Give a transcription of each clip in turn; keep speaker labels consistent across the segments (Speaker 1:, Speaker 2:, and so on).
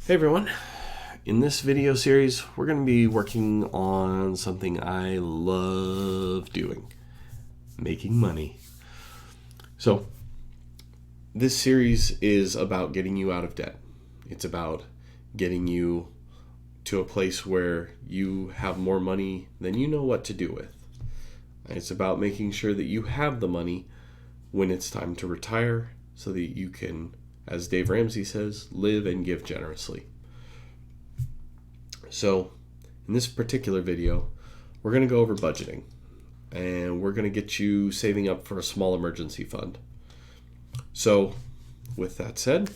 Speaker 1: Hey everyone, in this video series we're going to be working on something I love doing, making money. So this series is about getting you out of debt. It's about getting you to a place where you have more money than you know what to do with. It's about making sure that you have the money when it's time to retire so that you can, as Dave Ramsey says, live and give generously. So in this particular video, we're going to go over budgeting, and we're going to get you saving up for a small emergency fund. So with that said,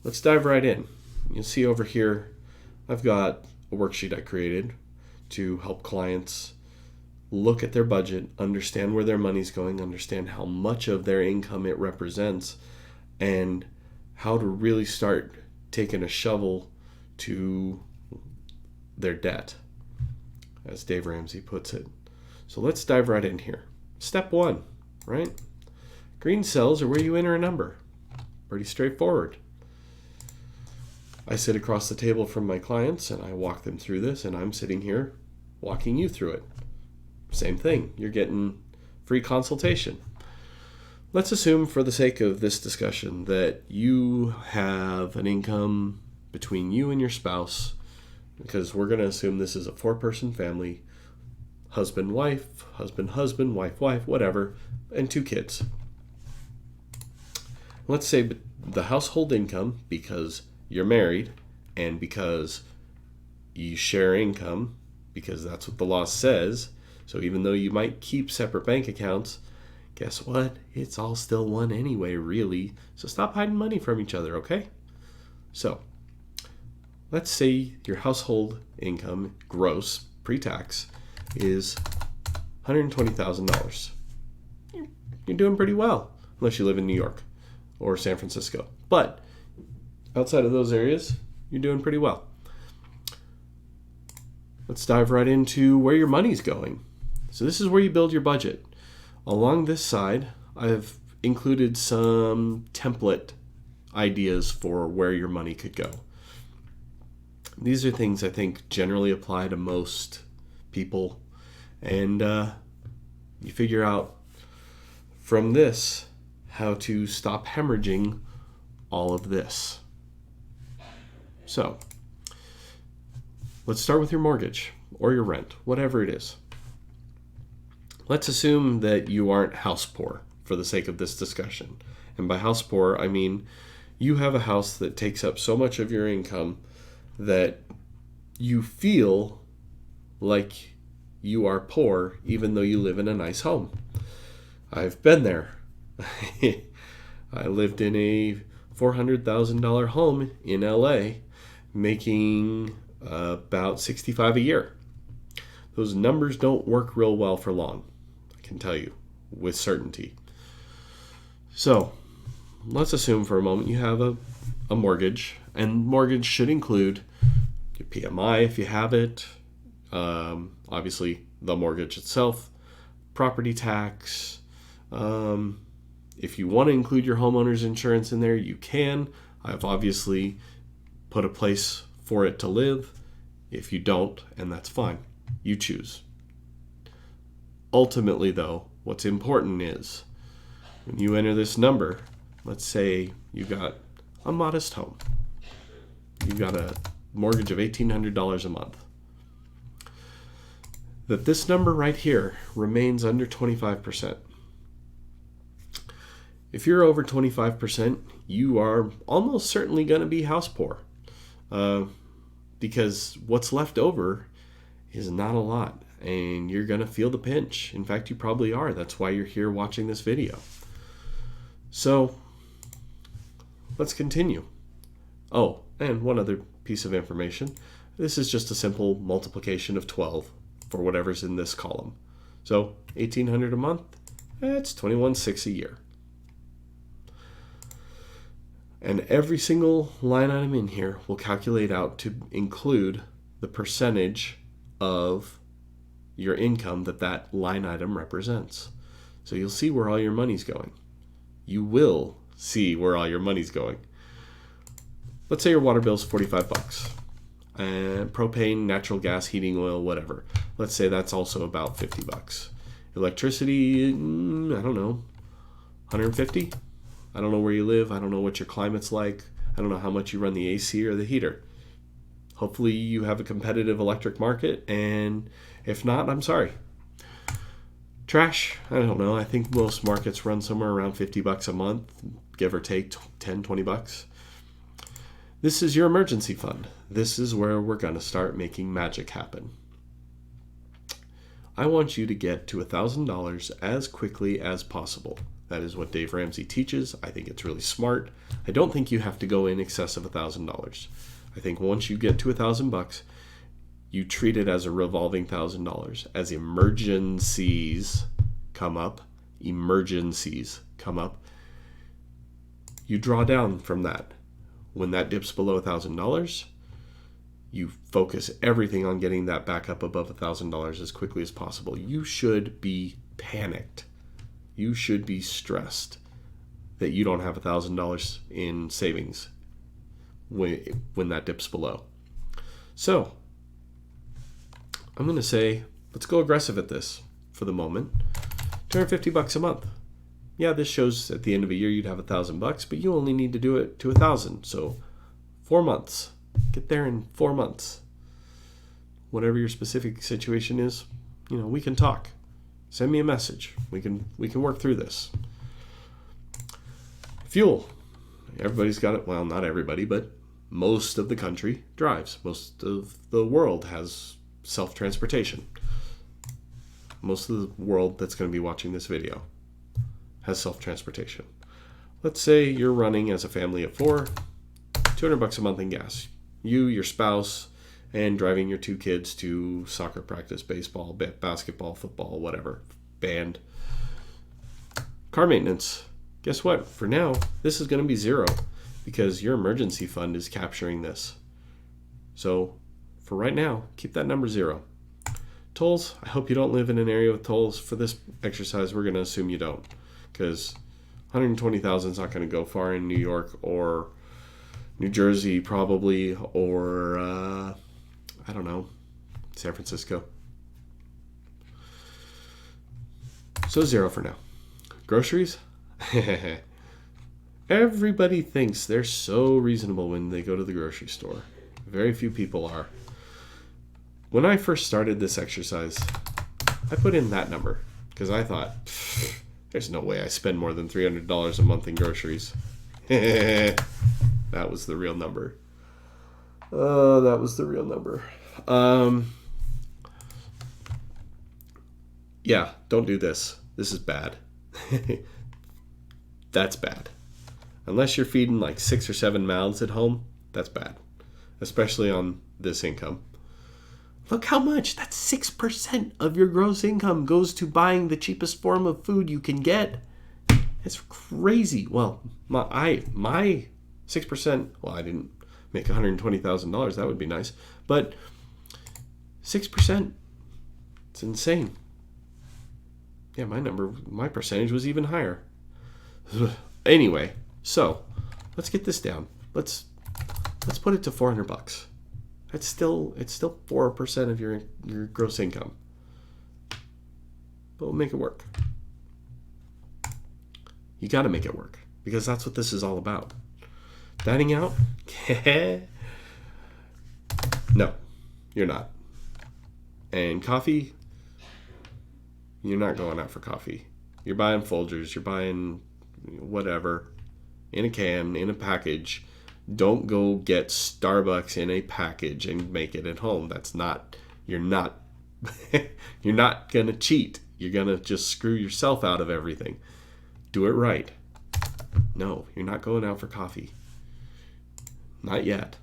Speaker 1: let's dive right in. You'll see over here, I've got a worksheet I created to help clients look at their budget, understand where their money's going, understand how much of their income it represents, and how to really start taking a shovel to their debt, as Dave Ramsey puts it. So let's dive right in here. Step one, right? Green cells are where you enter a number. Pretty straightforward. I sit across the table from my clients and I walk them through this, and I'm sitting here walking you through it. Same thing, you're getting free consultation. Let's assume, for the sake of this discussion, that you have an income between you and your spouse, because we're going to assume this is a 4-person family, husband, wife, wife, whatever, and 2 kids. Let's say the household income, because you're married and because you share income, because that's what the law says. So even though you might keep separate bank accounts, guess what? It's all still one anyway, really. So stop hiding money from each other, okay? So let's say your household income, gross, pre-tax, is $120,000. You're doing pretty well, unless you live in New York or San Francisco. But outside of those areas, you're doing pretty well. Let's dive right into where your money's going. So this is where you build your budget. Along this side, I've included some template ideas for where your money could go. These are things I think generally apply to most people, and you figure out from this how to stop hemorrhaging all of this. So let's start with your mortgage or your rent, whatever it is. Let's assume that you aren't house poor for the sake of this discussion. And by house poor, I mean you have a house that takes up so much of your income that you feel like you are poor even though you live in a nice home. I've been there. I lived in a $400,000 home in LA, making about $65,000 a year. Those numbers don't work real well for long, I can tell you with certainty. So let's assume for a moment you have a mortgage, and mortgage should include your PMI if you have it, obviously the mortgage itself, property tax. If you want to include your homeowner's insurance in there, you can. I've obviously put a place for it to live. If you don't, and that's fine, you choose. Ultimately though, what's important is when you enter this number, let's say you got a modest home. You've got a mortgage of $1,800 a month. That this number right here remains under 25%. If you're over 25%, you are almost certainly going to be house poor, because what's left over is not a lot, and you're going to feel the pinch. In fact, you probably are. That's why you're here watching this video. So let's continue. Oh, and one other piece of information. This is just a simple multiplication of 12 for whatever's in this column. So $1,800 a month, that's $21,600 a year. And every single line item in here will calculate out to include the percentage of your income that line item represents. So you'll see where all your money's going. You will see where all your money's going. let's say your water bill is $45. And propane, natural gas, heating oil, whatever. Let's say that's also about $50. Electricity, I don't know, 150? I don't know where you live. I don't know what your climate's like. I don't know how much you run the AC or the heater. Hopefully you have a competitive electric market, and if not, I'm sorry. Trash, I don't know. I think most markets run somewhere around $50 a month, give or take $10-20. This is your emergency fund. This is where we're going to start making magic happen. I want you to get to $1,000 as quickly as possible. That is what Dave Ramsey teaches. I think it's really smart. I don't think you have to go in excess of $1,000. I think once you get to $1,000, you treat it as a revolving $1,000. As emergencies come up, you draw down from that. When that dips below $1,000, you focus everything on getting that back up above $1,000 as quickly as possible. You should be panicked. You should be stressed that you don't have $1,000 in savings when that dips below. So I'm going to say, let's go aggressive at this for the moment. $250 a month. Yeah, this shows at the end of a year you'd have $1,000, but you only need to do it to $1,000. So 4 months. Get there in 4 months. Whatever your specific situation is, we can talk. Send me a message. We can work through this. Fuel. Everybody's got it. Well, not everybody, but most of the country drives. Most of the world has self-transportation. Most of the world that's going to be watching this video has self-transportation. Let's say you're running as a family of 4, $200 a month in gas. You, your spouse, and driving your 2 kids to soccer practice, baseball, basketball, football, whatever, band. Car maintenance. Guess what? For now, this is going to be zero because your emergency fund is capturing this. So for right now, keep that number 0. Tolls. I hope you don't live in an area with tolls. For this exercise, we're going to assume you don't, because 120,000 is not going to go far in New York or New Jersey probably, or I don't know, San Francisco. So 0 for now. Groceries? Everybody thinks they're so reasonable when they go to the grocery store. Very few people are. When I first started this exercise, I put in that number because I thought, there's no way I spend more than $300 a month in groceries. That was the real number. That was the real number. Yeah, don't do this. This is bad. That's bad. Unless you're feeding like 6 or 7 mouths at home, that's bad. Especially on this income. Look how much. That's 6% of your gross income goes to buying the cheapest form of food you can get. It's crazy. Well, my 6%, well, I didn't make $120,000. That would be nice. But 6%, it's insane. Yeah, my percentage was even higher. Anyway, so let's get this down. Let's put it to $400. It's still 4% of your gross income. But we'll make it work. You got to make it work because that's what this is all about. Dining out? No, you're not. And coffee? You're not going out for coffee. You're buying Folgers. You're buying whatever in a can, in a package. Don't go get Starbucks in a package and make it at home. You're not going to cheat. You're going to just screw yourself out of everything. Do it right. No, you're not going out for coffee. Not yet.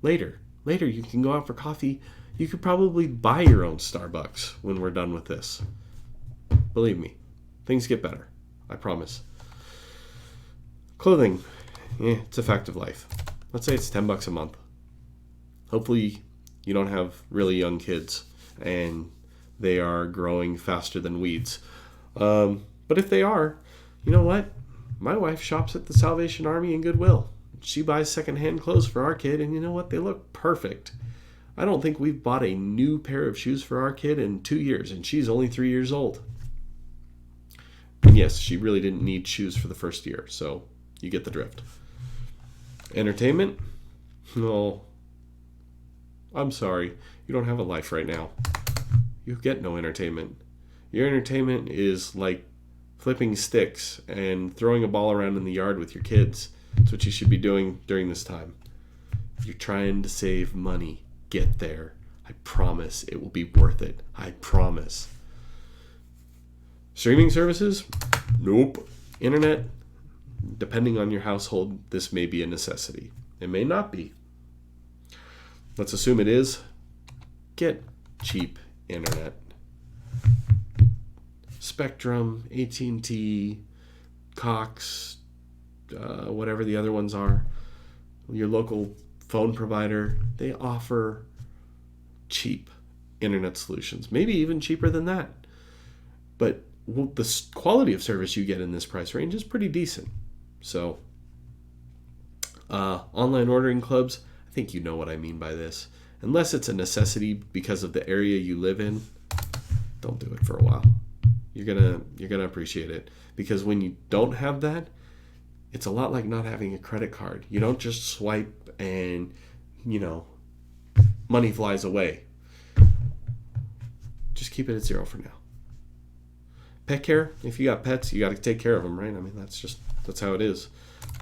Speaker 1: Later you can go out for coffee. You could probably buy your own Starbucks when we're done with this. Believe me, things get better. I promise. Clothing. It's a fact of life. Let's say it's $10 a month. Hopefully you don't have really young kids and they are growing faster than weeds. But if they are, you know what? My wife shops at the Salvation Army and Goodwill. She buys secondhand clothes for our kid, and you know what? They look perfect. I don't think we've bought a new pair of shoes for our kid in 2 years, and she's only 3 years old. And yes, she really didn't need shoes for the first year, so you get the drift. Entertainment? No. I'm sorry. You don't have a life right now. You get no entertainment. Your entertainment is like flipping sticks and throwing a ball around in the yard with your kids. That's what you should be doing during this time. If you're trying to save money, get there. I promise it will be worth it. I promise. Streaming services? Nope. Internet? Depending on your household, this may be a necessity. It may not be. Let's assume it is. Get cheap internet. Spectrum, AT&T, Cox, whatever the other ones are, your local phone provider, they offer cheap internet solutions. Maybe even cheaper than that. But the quality of service you get in this price range is pretty decent. So, online ordering clubs, I think you know what I mean by this. Unless it's a necessity because of the area you live in, don't do it for a while. You're gonna appreciate it, because when you don't have that, it's a lot like not having a credit card. You don't just swipe and money flies away. Just keep it at zero for now. Pet care, if you got pets, you got to take care of them, right? I mean, that's how it is.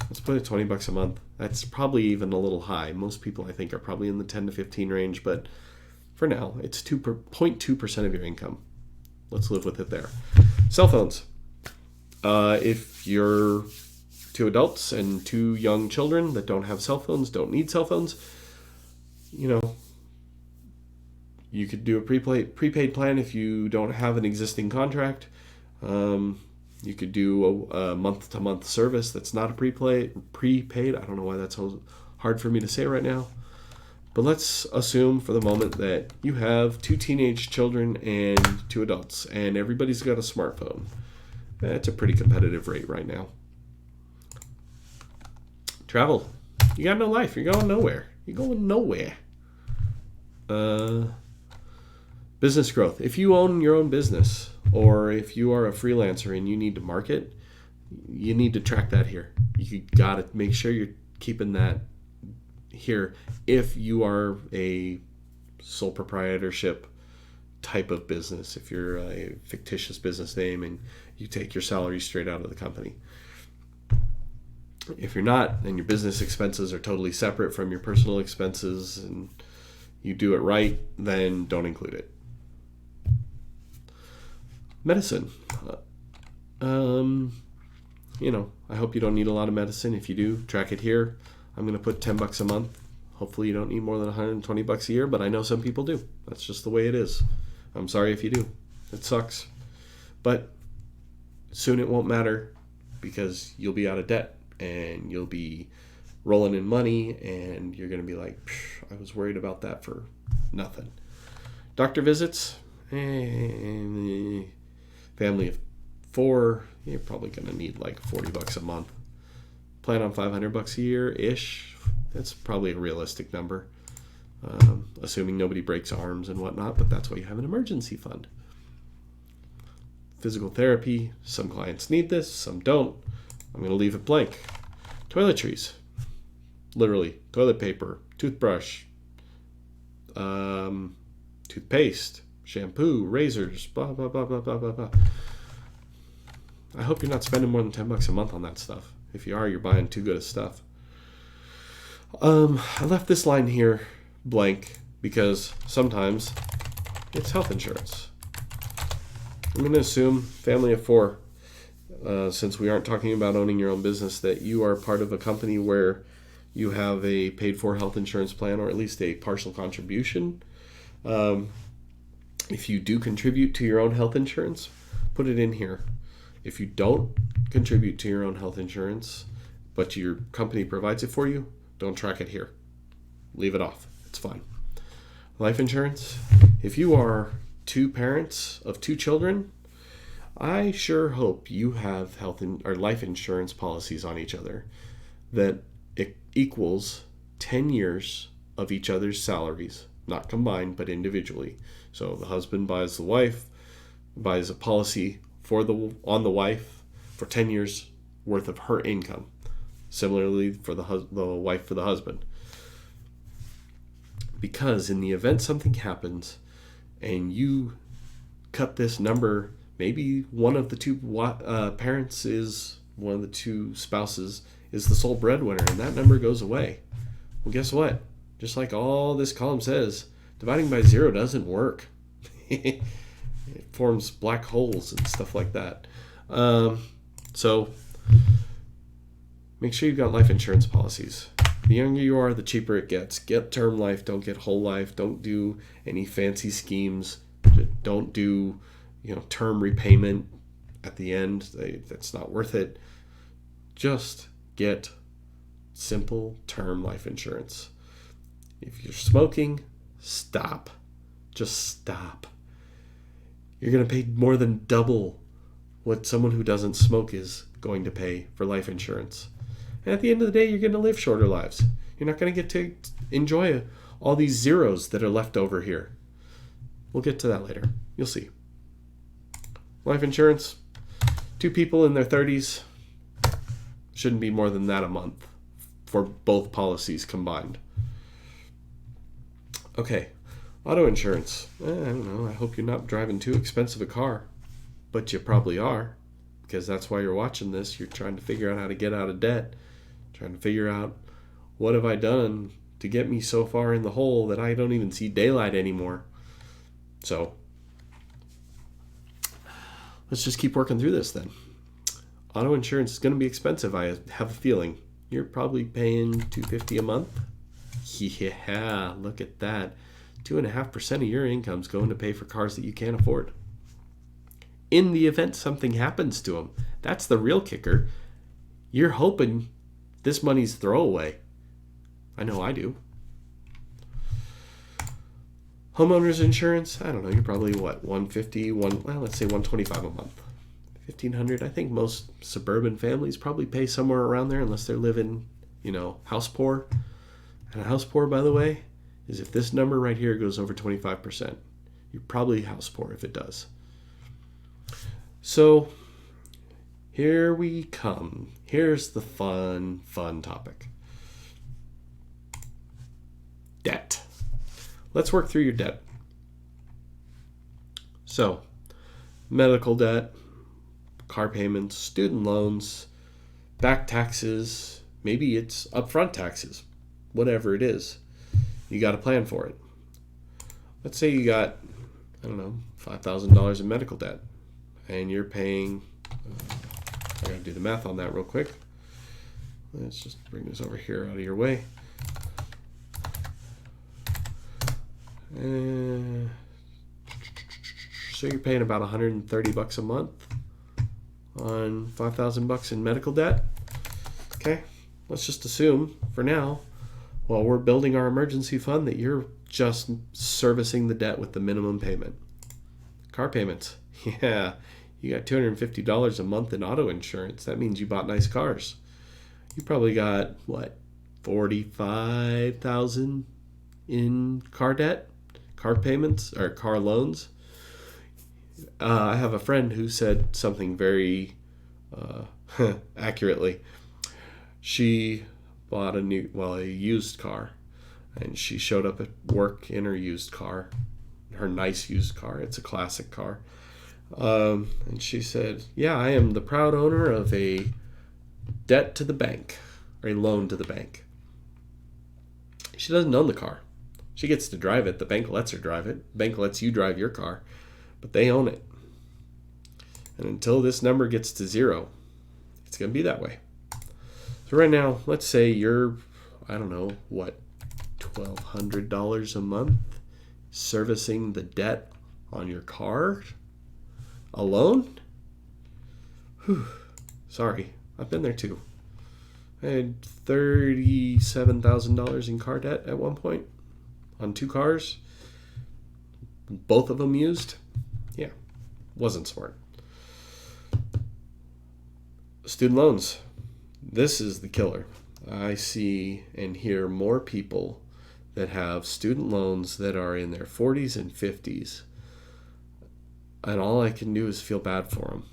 Speaker 1: Let's put it $20 a month. That's probably even a little high. Most people, I think, are probably in the 10 to 15 range, but for now, it's 0.2% of your income. Let's live with it there. Cell phones. If you're 2 adults and 2 young children that don't have cell phones, don't need cell phones, you could do a prepaid plan if you don't have an existing contract. You could do a month-to-month service that's not a prepaid. I don't know why that's so hard for me to say right now. But let's assume for the moment that you have 2 teenage children and 2 adults, and everybody's got a smartphone. That's a pretty competitive rate right now. Travel. You got no life. You're going nowhere. Business growth. If you own your own business, or if you are a freelancer and you need to market, you need to track that here. You got to make sure you're keeping that here. If you are a sole proprietorship type of business, if you're a fictitious business name and you take your salary straight out of the company. If you're not, and your business expenses are totally separate from your personal expenses and you do it right, then don't include it. Medicine. I hope you don't need a lot of medicine. If you do, track it here. I'm going to put $10 a month. Hopefully you don't need more than $120 a year, but I know some people do. That's just the way it is. I'm sorry if you do. It sucks. But soon it won't matter, because you'll be out of debt and you'll be rolling in money, and you're going to be like, I was worried about that for nothing. Doctor visits. Family of 4, you're probably going to need like $40 a month. Plan on $500 a year-ish. That's probably a realistic number, assuming nobody breaks arms and whatnot, but that's why you have an emergency fund. Physical therapy. Some clients need this, some don't. I'm going to leave it blank. Toiletries. Literally, toilet paper, toothbrush, toothpaste, shampoo, razors, blah, blah, blah, blah, blah, blah, blah. I hope you're not spending more than $10 a month on that stuff. If you are, you're buying too good of stuff. I left this line here blank because sometimes it's health insurance. I'm going to assume family of 4, since we aren't talking about owning your own business, that you are part of a company where you have a paid-for health insurance plan, or at least a partial contribution. If you do contribute to your own health insurance, put it in here. If you don't contribute to your own health insurance, but your company provides it for you, don't track it here. Leave it off. It's fine. Life insurance. If you are 2 parents of 2 children, I sure hope you have health or life insurance policies on each other that equals 10 years of each other's salaries, not combined, but individually. So the husband buys a policy on the wife for 10 years worth of her income. Similarly for the wife for the husband. Because in the event something happens and you cut this number, maybe one of the two parents is, one of the two spouses is the sole breadwinner, and that number goes away. Well, guess what? Just like all this column says, dividing by 0 doesn't work. It forms black holes and stuff like that. So make sure you've got life insurance policies. The younger you are, the cheaper it gets. Get term life, don't get whole life. Don't do any fancy schemes. Don't do, term repayment at the end. That's not worth it. Just get simple term life insurance. If you're smoking, stop. Just stop. You're going to pay more than double what someone who doesn't smoke is going to pay for life insurance. And at the end of the day, you're going to live shorter lives. You're not going to get to enjoy all these zeros that are left over here. We'll get to that later. You'll see. Life insurance, 2 people in their 30s, shouldn't be more than that a month for both policies combined. Okay, auto insurance. I don't know. I hope you're not driving too expensive a car, but you probably are, because that's why you're watching this. You're trying to figure out how to get out of debt, trying to figure out what have I done to get me so far in the hole that I don't even see daylight anymore. So let's just keep working through this then. Auto insurance is going to be expensive, I have a feeling. You're probably paying $250 a month. Yeah, look at that. 2.5% of your income is going to pay for cars that you can't afford. In the event something happens to them, that's the real kicker. You're hoping this money's throwaway. I know I do. Homeowners insurance, I don't know, you're probably $150, let's say $125 a month. $1,500. I think most suburban families probably pay somewhere around there unless they're living, house poor. And a house poor, by the way, is if this number right here goes over 25%. You're probably house poor if it does. So here we come. Here's the fun topic. Debt. Let's work through your debt. So, medical debt, car payments, student loans, back taxes, maybe it's upfront taxes, whatever it is. You got to plan for it. Let's say you got, $5,000 in medical debt, and you're paying, I got to do the math on that real quick. Let's just bring this over here out of your way. So you're paying about $130 a month on $5,000 in medical debt. Okay, let's just assume for now, while we're building our emergency fund, that you're just servicing the debt with the minimum payment. Car payments. Yeah, you got $250 a month in auto insurance. That means you bought nice cars. You probably got, $45,000 in car debt, car payments, or car loans. I have a friend who said something very accurately. She bought a used car, and she showed up at work in her used car, her nice used car. It's a classic car. And she said, yeah, I am the proud owner of a debt to the bank, or a loan to the bank. She doesn't own the car. She gets to drive it. The bank lets her drive it. The bank lets you drive your car, but they own it. And until this number gets to 0, it's going to be that way. So right now, let's say you're, $1,200 a month servicing the debt on your car alone? Whew. Sorry, I've been there too. I had $37,000 in car debt at one point on 2 cars. Both of them used. Yeah, wasn't smart. Student loans. This is the killer. I see and hear more people that have student loans that are in their 40s and 50s, and all I can do is feel bad for them.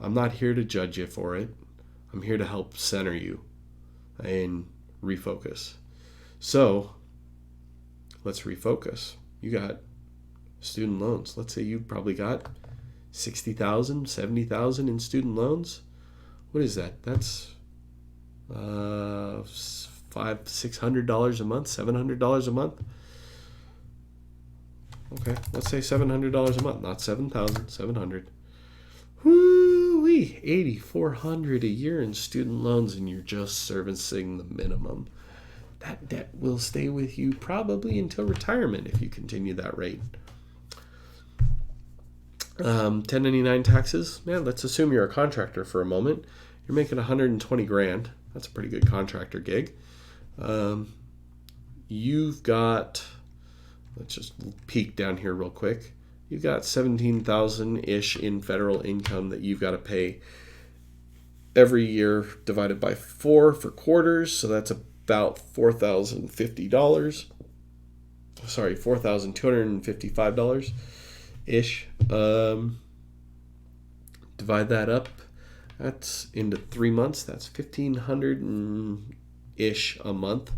Speaker 1: I'm not here to judge you for it. I'm here to help center you and refocus. So let's refocus. You got student loans. Let's say you probably got $60,000, $70,000 in student loans. What is that? That's $600 a month, $700 a month. Okay, let's say $700 a month, not $7,000, $700. Whoo-wee, $8,400 a year in student loans, and you're just servicing the minimum. That debt will stay with you probably until retirement if you continue that rate. 1099 taxes. Man, let's assume you're a contractor for a moment. You're making $120,000. That's a pretty good contractor gig. You've got, let's just peek down here real quick. You've got 17,000-ish in federal income that you've got to pay every year divided by 4 for quarters. So that's about $4,050. Sorry, $4,255-ish. Divide that up. That's into 3 months. That's $1,500-ish a month.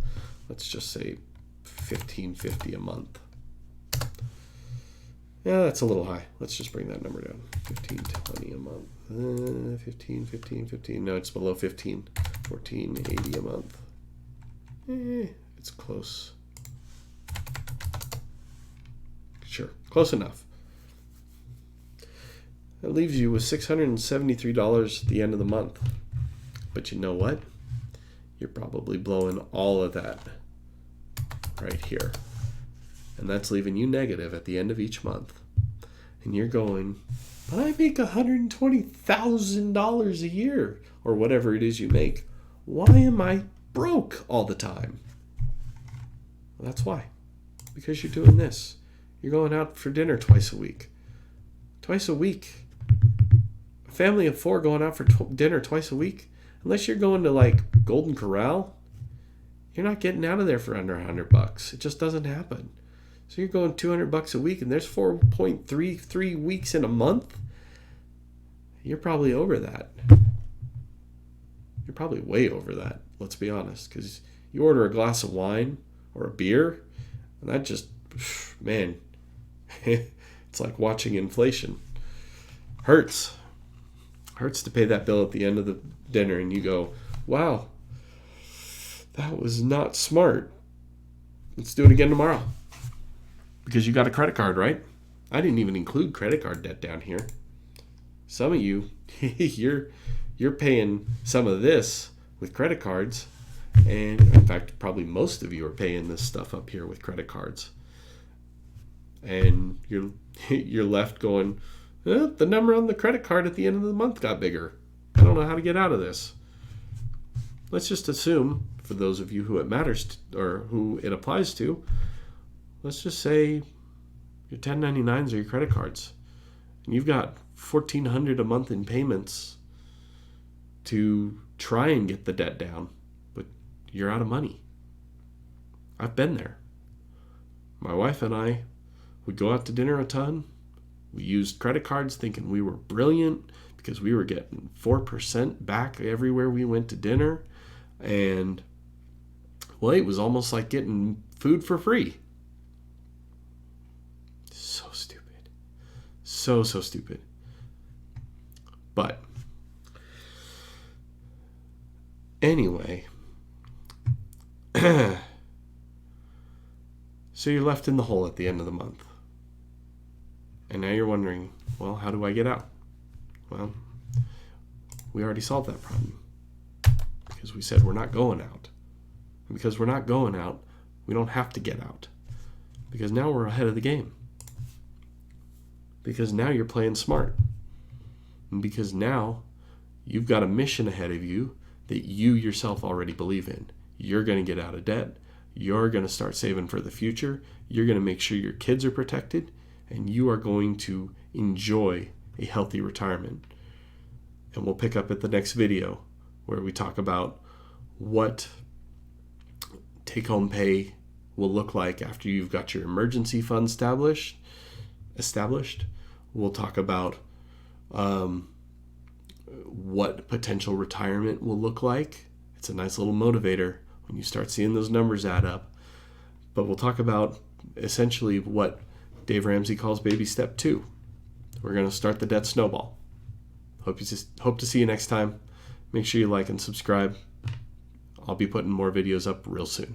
Speaker 1: Let's just say $1,550 a month. Yeah, that's a little high. Let's just bring that number down. $1,520 a month. 15. No, it's below 15. $1,480 a month. It's close. Sure, close enough. That leaves you with $673 at the end of the month. But you know what? You're probably blowing all of that right here. And that's leaving you negative at the end of each month. And you're going, but I make $120,000 a year, or whatever it is you make. Why am I broke all the time? Well, that's why. Because you're doing this. You're going out for dinner twice a week. Twice a week. A family of 4 going out for dinner twice a week. Unless you're going to like Golden Corral, you're not getting out of there for under $100. It just doesn't happen. So you're going $200 a week, and there's 4.33 weeks in a month. You're probably over that. You're probably way over that, let's be honest. Because you order a glass of wine or a beer, and that just, man, it's like watching inflation. Hurts to pay that bill at the end of the dinner, and you go, wow, that was not smart. Let's do it again tomorrow. Because you got a credit card, right? I didn't even include credit card debt down here. Some of you, you're paying some of this with credit cards, and in fact, probably most of you are paying this stuff up here with credit cards. And you're left going, the number on the credit card at the end of the month got bigger. I don't know how to get out of this. Let's just assume, for those of you who it matters to, or who it applies to, let's just say your 1099s are your credit cards, and you've got $1,400 a month in payments to try and get the debt down, but you're out of money. I've been there. My wife and I would go out to dinner a ton. We used credit cards thinking we were brilliant because we were getting 4% back everywhere we went to dinner. And, well, it was almost like getting food for free. So stupid. So stupid. But, anyway, so you're left in the hole at the end of the month. And now you're wondering, well, how do I get out? Well, we already solved that problem. Because we said we're not going out. And because we're not going out, we don't have to get out. Because now we're ahead of the game. Because now you're playing smart. And because now you've got a mission ahead of you that you yourself already believe in. You're going to get out of debt. You're going to start saving for the future. You're going to make sure your kids are protected. And you are going to enjoy a healthy retirement. And we'll pick up at the next video where we talk about what take-home pay will look like after you've got your emergency fund established. We'll talk about what potential retirement will look like. It's a nice little motivator when you start seeing those numbers add up. But we'll talk about essentially what Dave Ramsey calls baby step 2. We're going to start the debt snowball. Hope to see you next time. Make sure you like and subscribe. I'll be putting more videos up real soon.